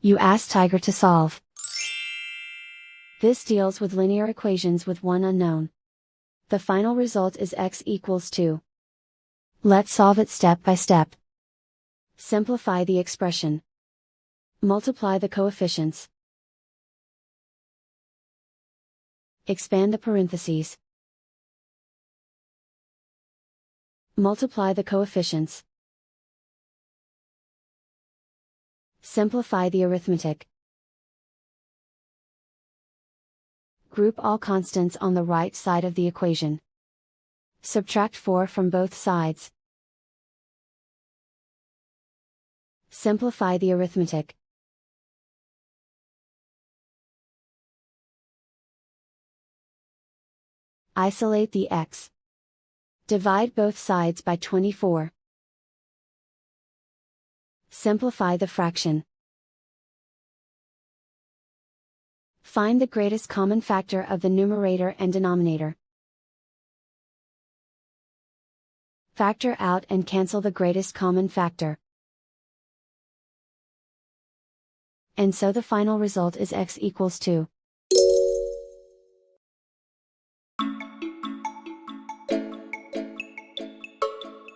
You ask Tiger to solve. This deals with linear equations with one unknown. The final result is x equals 2. Let's solve it step by step. Simplify the expression. Multiply the coefficients. Expand the parentheses. Multiply the coefficients. Simplify the arithmetic. Group all constants on the right side of the equation. Subtract 4 from both sides. Simplify the arithmetic. Isolate the x. Divide both sides by 24. Simplify the fraction. Find the greatest common factor of the numerator and denominator. Factor out and cancel the greatest common factor. And so the final result is x equals 2.